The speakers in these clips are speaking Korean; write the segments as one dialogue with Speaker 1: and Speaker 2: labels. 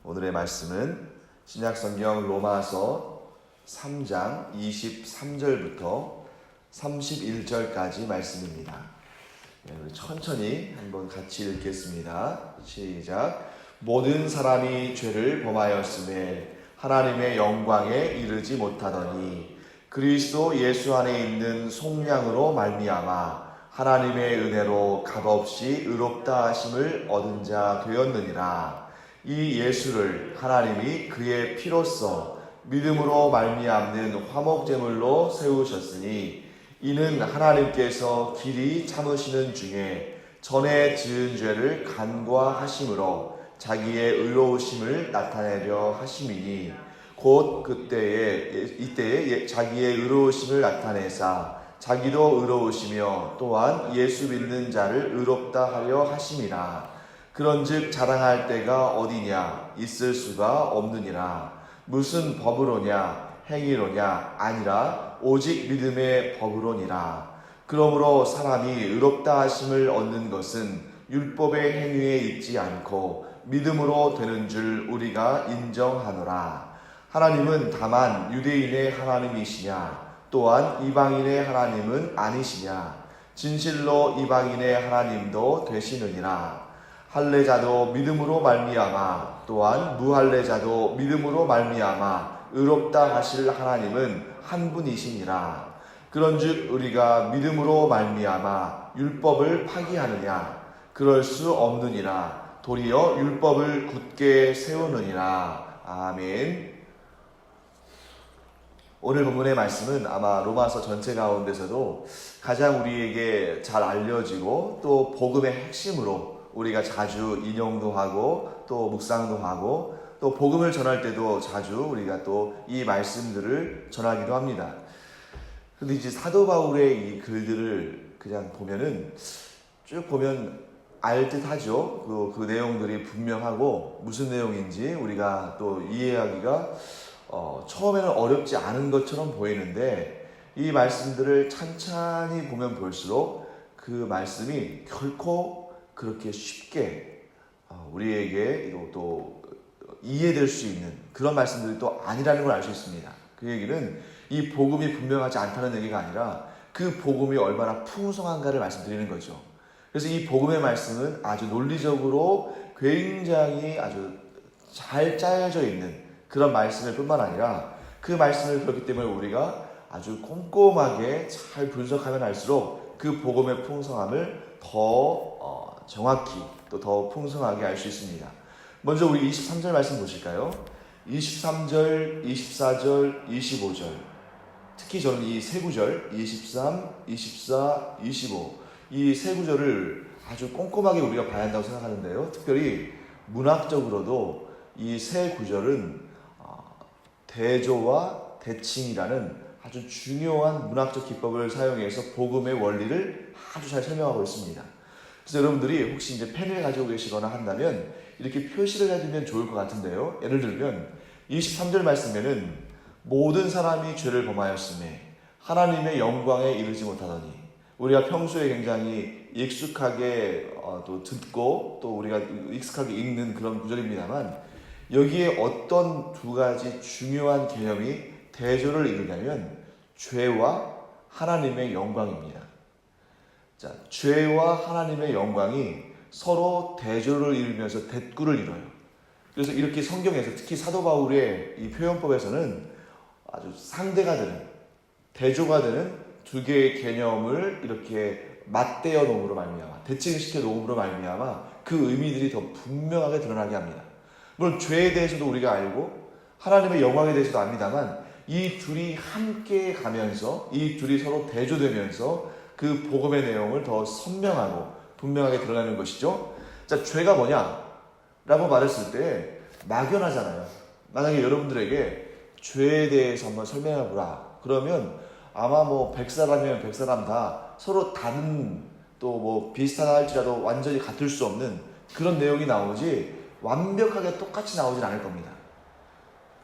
Speaker 1: 오늘의 말씀은 신약성경 로마서 3장 23절부터 31절까지 말씀입니다. 우리 천천히 한번 같이 읽겠습니다. 시작. 모든 사람이 죄를 범하였음에 하나님의 영광에 이르지 못하더니 그리스도 예수 안에 있는 속량으로 말미암아 하나님의 은혜로 값없이 의롭다 하심을 얻은 자 되었느니라. 이 예수를 하나님이 그의 피로써 믿음으로 말미암는 화목제물로 세우셨으니 이는 하나님께서 길이 참으시는 중에 전에 지은 죄를 간과하심으로 자기의 의로우심을 나타내려 하심이니 곧 이때에 자기의 의로우심을 나타내사 자기도 의로우시며 또한 예수 믿는 자를 의롭다 하려 하심이라. 그런즉 자랑할 때가 어디냐 있을 수가 없느니라. 무슨 법으로냐 행위로냐 아니라 오직 믿음의 법으로니라. 그러므로 사람이 의롭다 하심을 얻는 것은 율법의 행위에 있지 않고 믿음으로 되는 줄 우리가 인정하노라. 하나님은 다만 유대인의 하나님이시냐 또한 이방인의 하나님은 아니시냐. 진실로 이방인의 하나님도 되시느니라. 할례자도 믿음으로 말미암아 또한 무할례자도 믿음으로 말미암아 의롭다 하실 하나님은 한 분이시니라. 그런즉 우리가 믿음으로 말미암아 율법을 파기하느냐 그럴 수 없느니라. 도리어 율법을 굳게 세우느니라. 아멘. 오늘 본문의 말씀은 아마 로마서 전체 가운데서도 가장 우리에게 잘 알려지고 또 복음의 핵심으로 우리가 자주 인용도 하고 또 묵상도 하고 또 복음을 전할 때도 자주 우리가 또 이 말씀들을 전하기도 합니다. 근데 이제 사도 바울의 이 글들을 그냥 보면은 쭉 보면 알 듯하죠. 그 내용들이 분명하고 무슨 내용인지 우리가 또 이해하기가 처음에는 어렵지 않은 것처럼 보이는데 이 말씀들을 찬찬히 보면 볼수록 그 말씀이 결코 그렇게 쉽게 우리에게 또 이해될 수 있는 그런 말씀들이 또 아니라는 걸 알 수 있습니다. 그 얘기는 이 복음이 분명하지 않다는 얘기가 아니라 그 복음이 얼마나 풍성한가를 말씀드리는 거죠. 그래서 이 복음의 말씀은 아주 논리적으로 굉장히 아주 잘 짜여져 있는 그런 말씀일 뿐만 아니라 그 말씀을 그렇기 때문에 우리가 아주 꼼꼼하게 잘 분석하면 할수록 그 복음의 풍성함을 더 정확히 또 더 풍성하게 알 수 있습니다. 먼저 우리 23절 말씀 보실까요? 23절, 24절, 25절 특히 저는 이 세 구절 23, 24, 25 이 세 구절을 아주 꼼꼼하게 우리가 봐야 한다고 생각하는데요. 특별히 문학적으로도 이 세 구절은 대조와 대칭이라는 아주 중요한 문학적 기법을 사용해서 복음의 원리를 아주 잘 설명하고 있습니다. 그래서 여러분들이 혹시 이제 펜을 가지고 계시거나 한다면 이렇게 표시를 해두면 좋을 것 같은데요. 예를 들면 23절 말씀에는 모든 사람이 죄를 범하였음에 하나님의 영광에 이르지 못하더니 우리가 평소에 굉장히 익숙하게 또 듣고 또 우리가 익숙하게 읽는 그런 구절입니다만 여기에 어떤 두 가지 중요한 개념이 대조를 이루냐면 죄와 하나님의 영광입니다. 자, 죄와 하나님의 영광이 서로 대조를 이루면서 대꾸를 이뤄요. 그래서 이렇게 성경에서 특히 사도 바울의 이 표현법에서는 아주 상대가 되는 대조가 되는 두 개의 개념을 이렇게 맞대어 놓음으로 말미암아 대칭시켜 놓음으로 말미암아 그 의미들이 더 분명하게 드러나게 합니다. 물론 죄에 대해서도 우리가 알고 하나님의 영광에 대해서도 압니다만 이 둘이 함께 가면서 이 둘이 서로 대조되면서 그 복음의 내용을 더 선명하고 분명하게 드러나는 것이죠. 자, 죄가 뭐냐? 라고 말했을 때 막연하잖아요. 만약에 여러분들에게 죄에 대해서 한번 설명해보라. 그러면 아마 100사람이면 100사람 다 서로 다른 또 비슷하다 할지라도 완전히 같을 수 없는 그런 내용이 나오지 완벽하게 똑같이 나오진 않을 겁니다.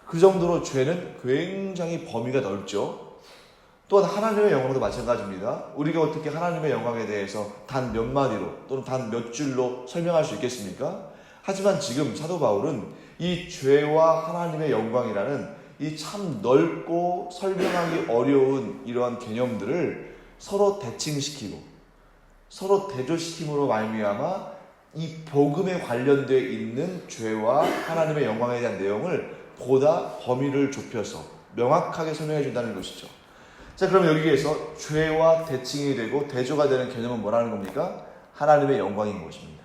Speaker 1: 그 정도로 죄는 굉장히 범위가 넓죠. 또한 하나님의 영광도 마찬가지입니다. 우리가 어떻게 하나님의 영광에 대해서 단 몇 마디로 또는 단 몇 줄로 설명할 수 있겠습니까? 하지만 지금 사도 바울은 이 죄와 하나님의 영광이라는 이 참 넓고 설명하기 어려운 이러한 개념들을 서로 대칭시키고 서로 대조시킴으로 말미암아 이 복음에 관련되어 있는 죄와 하나님의 영광에 대한 내용을 보다 범위를 좁혀서 명확하게 설명해 준다는 것이죠. 자, 그럼 여기에서 죄와 대칭이 되고 대조가 되는 개념은 뭐라는 겁니까? 하나님의 영광인 것입니다.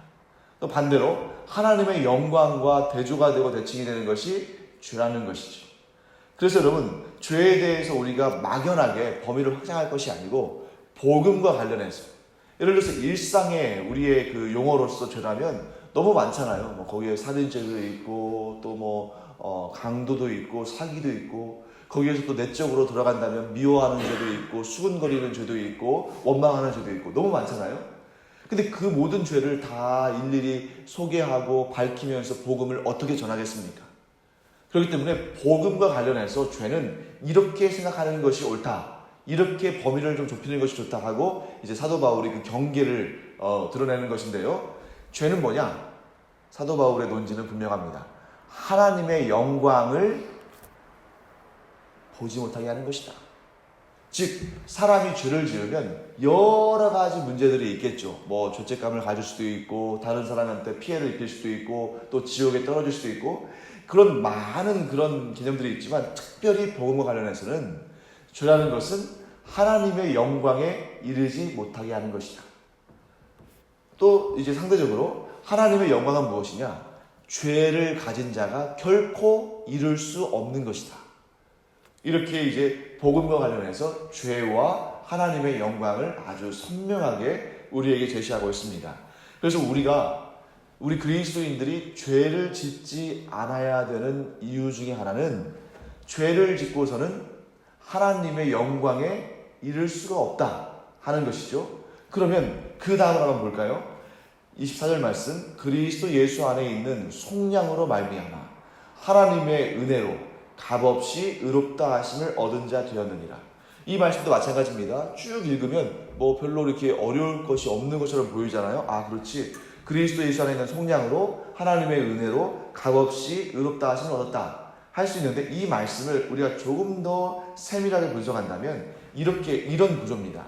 Speaker 1: 또 반대로 하나님의 영광과 대조가 되고 대칭이 되는 것이 죄라는 것이죠. 그래서 여러분, 죄에 대해서 우리가 막연하게 범위를 확장할 것이 아니고 복음과 관련해서, 예를 들어서 일상에 우리의 그 용어로서 죄라면 너무 많잖아요. 뭐 거기에 살인죄도 있고 또 강도도 있고 사기도 있고, 거기에서 또 내적으로 들어간다면 미워하는 죄도 있고 수군거리는 죄도 있고 원망하는 죄도 있고 너무 많잖아요. 근데 그 모든 죄를 다 일일이 소개하고 밝히면서 복음을 어떻게 전하겠습니까? 그렇기 때문에 복음과 관련해서 죄는 이렇게 생각하는 것이 옳다, 이렇게 범위를 좀 좁히는 것이 좋다 하고 이제 사도 바울이 그 경계를 드러내는 것인데요. 죄는 뭐냐? 사도 바울의 논지는 분명합니다. 하나님의 영광을 보지 못하게 하는 것이다. 즉 사람이 죄를 지으면 여러 가지 문제들이 있겠죠. 뭐 죄책감을 가질 수도 있고 다른 사람한테 피해를 입힐 수도 있고 또 지옥에 떨어질 수도 있고 그런 많은 그런 개념들이 있지만, 특별히 복음과 관련해서는 죄라는 것은 하나님의 영광에 이르지 못하게 하는 것이다. 또 이제 상대적으로 하나님의 영광은 무엇이냐? 죄를 가진 자가 결코 이룰 수 없는 것이다. 이렇게 이제 복음과 관련해서 죄와 하나님의 영광을 아주 선명하게 우리에게 제시하고 있습니다. 그래서 우리 그리스도인들이 죄를 짓지 않아야 되는 이유 중에 하나는 죄를 짓고서는 하나님의 영광에 이를 수가 없다 하는 것이죠. 그러면 그 다음으로 한번 볼까요? 24절 말씀, 그리스도 예수 안에 있는 속량으로 말미암아 하나님의 은혜로 값없이 의롭다 하심을 얻은 자 되었느니라. 이 말씀도 마찬가지입니다. 쭉 읽으면 뭐 별로 이렇게 어려울 것이 없는 것처럼 보이잖아요. 아, 그렇지. 그리스도 예수 안에 있는 속량으로 하나님의 은혜로 값없이 의롭다 하심을 얻었다 할 수 있는데, 이 말씀을 우리가 조금 더 세밀하게 분석한다면 이런 구조입니다.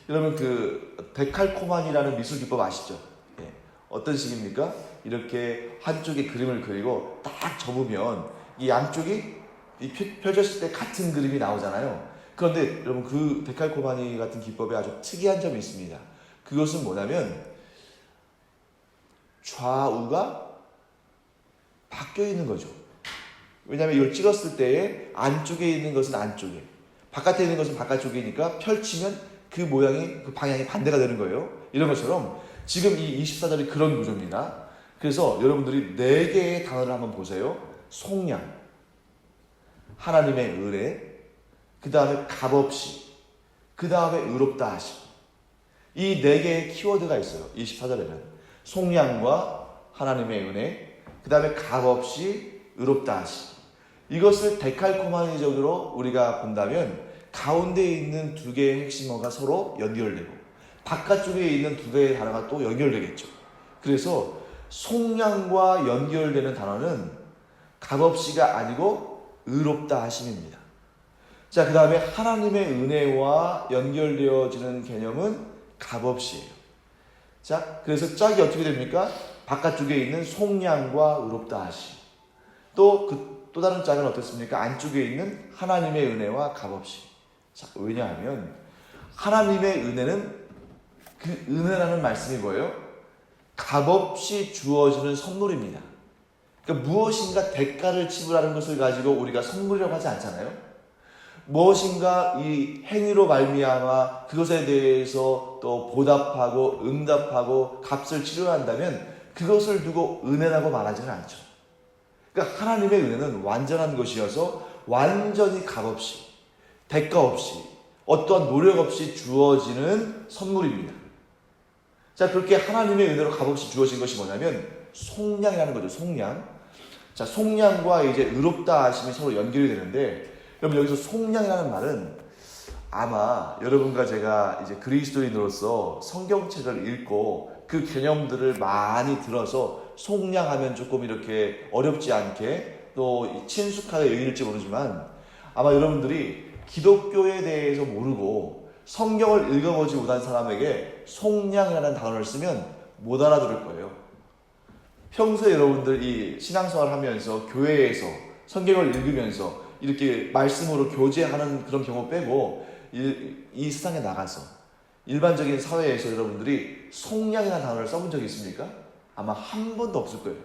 Speaker 1: 여러분 그 데칼코마니라는 미술 기법 아시죠? 예. 어떤 식입니까? 이렇게 한쪽에 그림을 그리고 딱 접으면 이 양쪽이 펴졌을 때 같은 그림이 나오잖아요. 그런데 여러분 그 데칼코마니 같은 기법에 아주 특이한 점이 있습니다. 그것은 뭐냐면 좌우가 바뀌어 있는 거죠. 왜냐하면 이걸 찍었을 때에 안쪽에 있는 것은 안쪽에, 바깥에 있는 것은 바깥쪽이니까 펼치면 그 모양이, 그 방향이 반대가 되는 거예요. 이런 것처럼 지금 이 24절이 그런 구조입니다. 그래서 여러분들이 4개의 단어를 한번 보세요. 속량, 하나님의 은혜, 그 다음에 값없이, 그 다음에 의롭다 하심. 이 4개의 키워드가 있어요. 24절에는 속량과 하나님의 은혜, 그 다음에 값없이 의롭다 하심. 이것을 데칼코마니적으로 우리가 본다면 가운데에 있는 2개의 핵심어가 서로 연결되고 바깥쪽에 있는 2개의 단어가 또 연결되겠죠. 그래서 속량과 연결되는 단어는 값없이가 아니고 의롭다 하심입니다. 자, 그 다음에 하나님의 은혜와 연결되어지는 개념은 값없이예요. 자, 그래서 짝이 어떻게 됩니까? 바깥쪽에 있는 속량과 의롭다 하심. 또 다른 짝은 어떻습니까? 안쪽에 있는 하나님의 은혜와 값없이. 자, 왜냐하면 하나님의 은혜는, 그 은혜라는 말씀이 뭐예요? 값없이 주어지는 선물입니다. 그러니까 무엇인가 대가를 지불하는 것을 가지고 우리가 선물이라고 하지 않잖아요. 무엇인가 이 행위로 말미암아 그것에 대해서 또 보답하고 응답하고 값을 치러야 한다면 그것을 두고 은혜라고 말하지는 않죠. 그러니까 하나님의 은혜는 완전한 것이어서 완전히 값없이, 대가 없이, 어떠한 노력 없이 주어지는 선물입니다. 자, 그렇게 하나님의 은혜로 값없이 주어진 것이 뭐냐면 속량이라는 거죠. 속량. 자, 속량과 이제 의롭다 하심이 서로 연결이 되는데, 여러분 여기서 속량이라는 말은 아마 여러분과 제가 이제 그리스도인으로서 성경책을 읽고 그 개념들을 많이 들어서 속량하면 조금 이렇게 어렵지 않게 또 친숙하게 여길지 모르지만 아마 여러분들이 기독교에 대해서 모르고 성경을 읽어보지 못한 사람에게 속량이라는 단어를 쓰면 못 알아들을 거예요. 평소에 여러분들이 신앙생활을 하면서 교회에서 성경을 읽으면서 이렇게 말씀으로 교제하는 그런 경우 빼고 이 세상에 나가서 일반적인 사회에서 여러분들이 속량이라는 단어를 써본 적이 있습니까? 아마 한 번도 없을 거예요.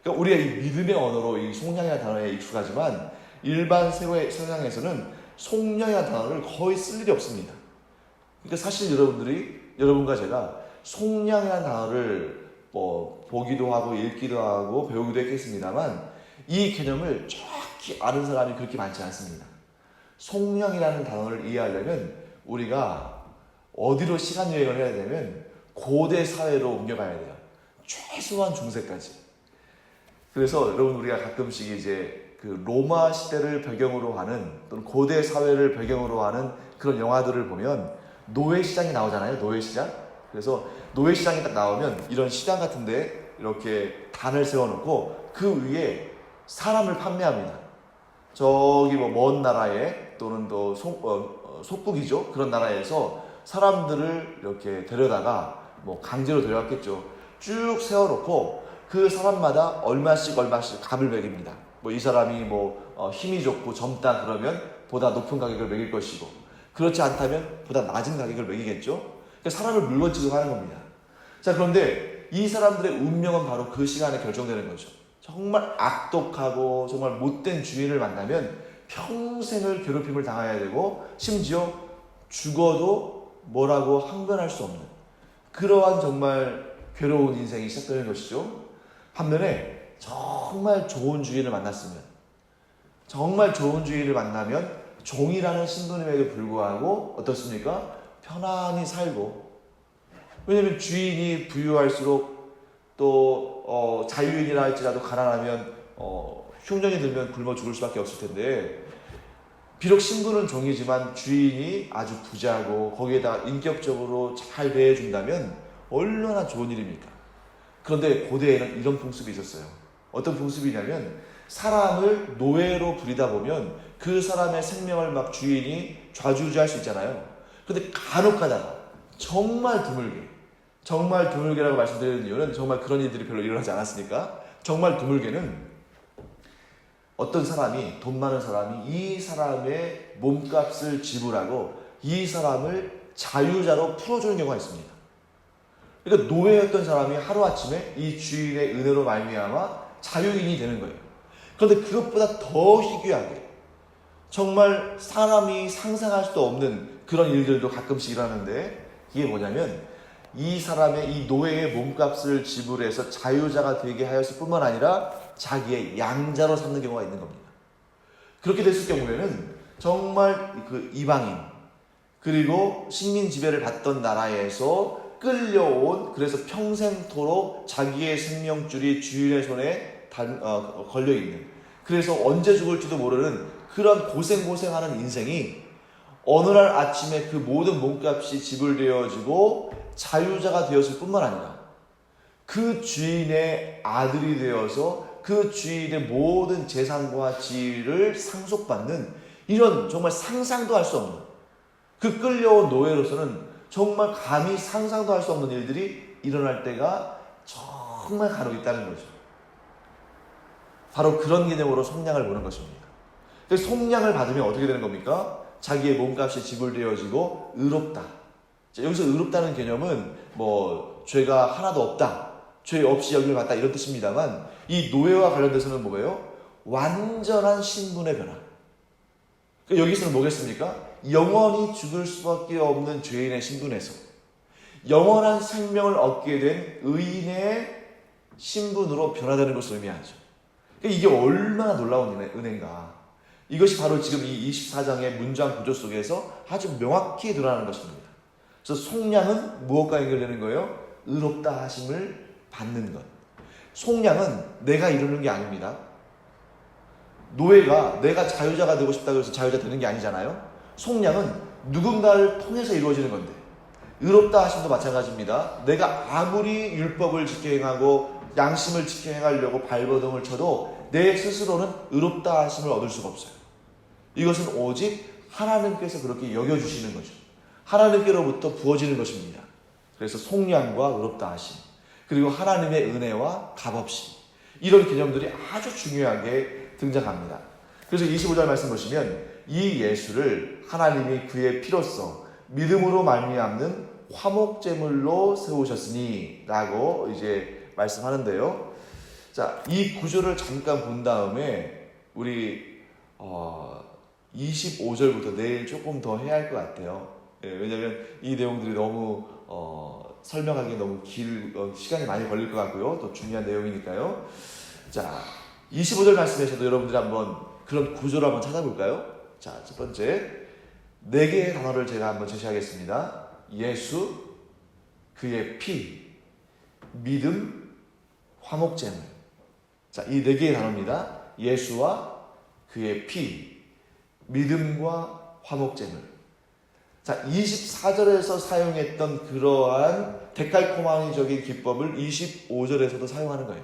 Speaker 1: 그러니까 우리가 이 믿음의 언어로 이 속량이라는 단어에 익숙하지만 일반 세상에서는 속량이라는 단어를 거의 쓸 일이 없습니다. 그러니까 사실 여러분과 제가 속량이라는 단어를 보기도 하고 읽기도 하고 배우기도 했겠습니다만 이 개념을 정확히 아는 사람이 그렇게 많지 않습니다. 속량이라는 단어를 이해하려면 우리가 어디로 시간 여행을 해야 되면 고대 사회로 옮겨가야 돼요. 최소한 중세까지. 그래서 여러분 우리가 가끔씩 이제 그 로마 시대를 배경으로 하는 또는 고대 사회를 배경으로 하는 그런 영화들을 보면 노예시장이 나오잖아요. 노예시장. 그래서 노예시장이 딱 나오면 이런 시장 같은데 이렇게 단을 세워놓고 그 위에 사람을 판매합니다. 저기 먼 나라에 또는 또 속국이죠. 그런 나라에서 사람들을 이렇게 데려다가 강제로 데려왔겠죠. 쭉 세워놓고 그 사람마다 얼마씩 값을 매깁니다. 이 사람이 힘이 좋고 젊다 그러면 보다 높은 가격을 매길 것이고 그렇지 않다면 보다 낮은 가격을 매기겠죠. 그러니까 사람을 물건 취급하는 겁니다. 자, 그런데 이 사람들의 운명은 바로 그 시간에 결정되는 거죠. 정말 악독하고 정말 못된 주인을 만나면 평생을 괴롭힘을 당해야 되고 심지어 죽어도 뭐라고 항변할 수 없는 그러한 정말 괴로운 인생이 시작되는 것이죠. 반면에 정말 좋은 주인을 만나면 종이라는 신분임에도 불구하고 어떻습니까? 편안히 살고, 왜냐면 주인이 부유할수록 또 자유인이라 할지라도 가난하면 흉년이 들면 굶어 죽을 수밖에 없을 텐데 비록 신분은 종이지만 주인이 아주 부자고 거기에다 인격적으로 잘 대해준다면 얼마나 좋은 일입니까? 그런데 고대에는 이런 풍습이 있었어요. 어떤 풍습이냐면 사람을 노예로 부리다 보면 그 사람의 생명을 막 주인이 좌지우지할 수 있잖아요. 그런데 간혹 가다가 정말 드물게라고 말씀드리는 이유는 정말 그런 일들이 별로 일어나지 않았으니까 정말 드물게는 어떤 사람이 돈 많은 사람이 이 사람의 몸값을 지불하고 이 사람을 자유자로 풀어주는 경우가 있습니다. 그러니까 노예였던 사람이 하루아침에 이 주인의 은혜로 말미암아 자유인이 되는 거예요. 그런데 그것보다 더 희귀하게 정말 사람이 상상할 수도 없는 그런 일들도 가끔씩 일어나는데 이게 뭐냐면 이 사람의 이 노예의 몸값을 지불해서 자유자가 되게 하였을 뿐만 아니라 자기의 양자로 삼는 경우가 있는 겁니다. 그렇게 됐을 경우에는 정말 그 이방인 그리고 식민 지배를 받던 나라에서 끌려온 그래서 평생토록 자기의 생명줄이 주인의 손에 걸려있는 그래서 언제 죽을지도 모르는 그런 고생하는 인생이 어느 날 아침에 그 모든 몸값이 지불되어지고 자유자가 되었을 뿐만 아니라 그 주인의 아들이 되어서 그 주인의 모든 재산과 지위를 상속받는 이런 정말 상상도 할 수 없는 그 끌려온 노예로서는 정말 감히 상상도 할 수 없는 일들이 일어날 때가 정말 간혹 있다는 거죠. 바로 그런 개념으로 속량을 보는 것입니다. 그래서 속량을 받으면 어떻게 되는 겁니까? 자기의 몸값이 지불되어지고 의롭다. 자, 여기서 의롭다는 개념은 죄가 하나도 없다, 죄 없이 여김을 받다 이런 뜻입니다만 이 노예와 관련돼서는 뭐예요? 완전한 신분의 변화. 그러니까 여기서는 뭐겠습니까? 영원히 죽을 수밖에 없는 죄인의 신분에서 영원한 생명을 얻게 된 의인의 신분으로 변화되는 것을 의미하죠. 그러니까 이게 얼마나 놀라운 은혜인가. 이것이 바로 지금 이 24장의 문장 구조 속에서 아주 명확히 드러나는 것입니다. 그래서 속량은 무엇과 연결되는 거예요? 의롭다 하심을 받는 것. 속량은 내가 이루는 게 아닙니다. 노예가 내가 자유자가 되고 싶다고 해서 자유자 되는 게 아니잖아요. 속량은 누군가를 통해서 이루어지는 건데 의롭다 하심도 마찬가지입니다. 내가 아무리 율법을 지켜 행하고 양심을 지켜 행하려고 발버둥을 쳐도 내 스스로는 의롭다 하심을 얻을 수가 없어요. 이것은 오직 하나님께서 그렇게 여겨주시는 거죠. 하나님께로부터 부어지는 것입니다. 그래서 속량과 의롭다 하심, 그리고 하나님의 은혜와 값없이, 이런 개념들이 아주 중요하게 등장합니다. 그래서 25절 말씀 보시면 이 예수를 하나님이 그의 피로써 믿음으로 말미암는 화목제물로 세우셨으니 라고 이제 말씀하는데요. 자, 이 구조를 잠깐 본 다음에 우리 25절부터 내일 조금 더 해야 할 것 같아요. 왜냐하면 이 내용들이 너무 설명하기 너무 시간이 많이 걸릴 것 같고요. 또 중요한 내용이니까요. 자, 25절 말씀에서도 여러분들이 한번 그런 구조를 한번 찾아볼까요? 자, 첫 번째 4개의 단어를 제가 한번 제시하겠습니다. 예수, 그의 피, 믿음, 화목제물. 자, 이 4개의 단어입니다. 예수와 그의 피, 믿음과 화목제물. 자, 24절에서 사용했던 그러한 데칼코마니적인 기법을 25절에서도 사용하는 거예요.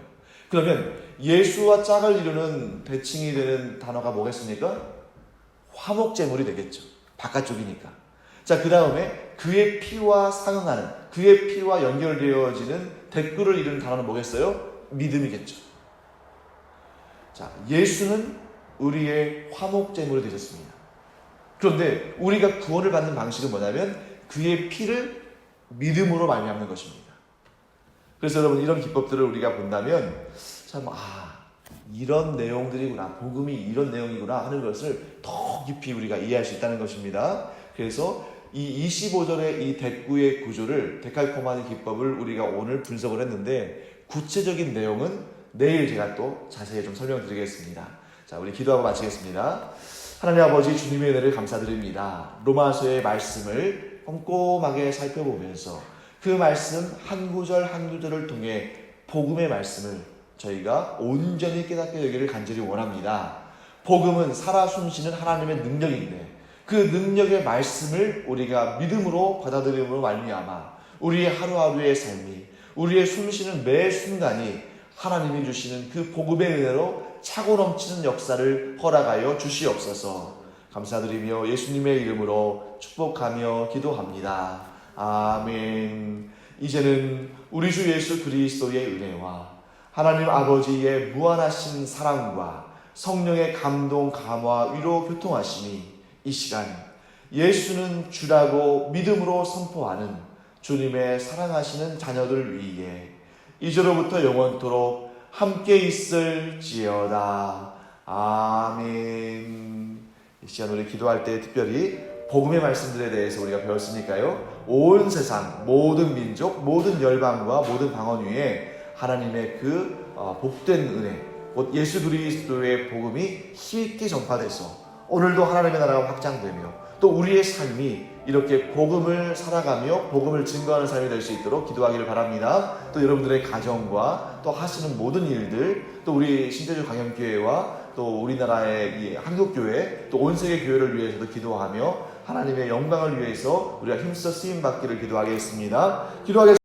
Speaker 1: 그러면 예수와 짝을 이루는 대칭이 되는 단어가 뭐겠습니까? 화목제물이 되겠죠. 바깥쪽이니까. 자, 그 다음에 그의 피와 상응하는, 그의 피와 연결되어지는 댓글을 이루는 단어는 뭐겠어요? 믿음이겠죠. 자, 예수는 우리의 화목제물이 되셨습니다. 그런데 우리가 구원을 받는 방식은 뭐냐면 그의 피를 믿음으로 말미암는 것입니다. 그래서 여러분, 이런 기법들을 우리가 본다면 참 이런 내용들이구나, 복음이 이런 내용이구나 하는 것을 더 깊이 우리가 이해할 수 있다는 것입니다. 그래서 이 25절의 이 대구의 구조를, 데칼코마니 기법을 우리가 오늘 분석을 했는데 구체적인 내용은 내일 제가 또 자세히 좀 설명드리겠습니다. 자, 우리 기도하고 마치겠습니다. 하나님 아버지, 주님의 은혜를 감사드립니다. 로마서의 말씀을 꼼꼼하게 살펴보면서 그 말씀 한 구절 한 구절을 통해 복음의 말씀을 저희가 온전히 깨닫게 되기를 간절히 원합니다. 복음은 살아 숨쉬는 하나님의 능력인데 그 능력의 말씀을 우리가 믿음으로 받아들임으로 말미암아 우리의 하루하루의 삶이, 우리의 숨쉬는 매 순간이 하나님이 주시는 그 복음의 은혜로 차고 넘치는 역사를 허락하여 주시옵소서. 감사드리며 예수님의 이름으로 축복하며 기도합니다. 아멘. 이제는 우리 주 예수 그리스도의 은혜와 하나님 아버지의 무한하신 사랑과 성령의 감동, 감화, 위로, 교통하심이 이 시간 예수는 주라고 믿음으로 선포하는 주님의 사랑하시는 자녀들 위에 이제로부터 영원토록 함께 있을지어다. 아멘. 이 시간 우리 기도할 때 특별히 복음의 말씀들에 대해서 우리가 배웠으니까요. 온 세상, 모든 민족, 모든 열방과 모든 방언 위에 하나님의 그 복된 은혜, 곧 예수 그리스도의 복음이 힘있게 전파돼서 오늘도 하나님의 나라가 확장되며 또 우리의 삶이 이렇게 복음을 살아가며 복음을 증거하는 삶이 될 수 있도록 기도하기를 바랍니다. 또 여러분들의 가정과 또 하시는 모든 일들, 또 우리 신대주 강영교회와 또 우리나라의 이 한국교회, 또 온 세계 교회를 위해서도 기도하며 하나님의 영광을 위해서 우리가 힘써 쓰임받기를 기도하겠습니다. 기도하겠습니다.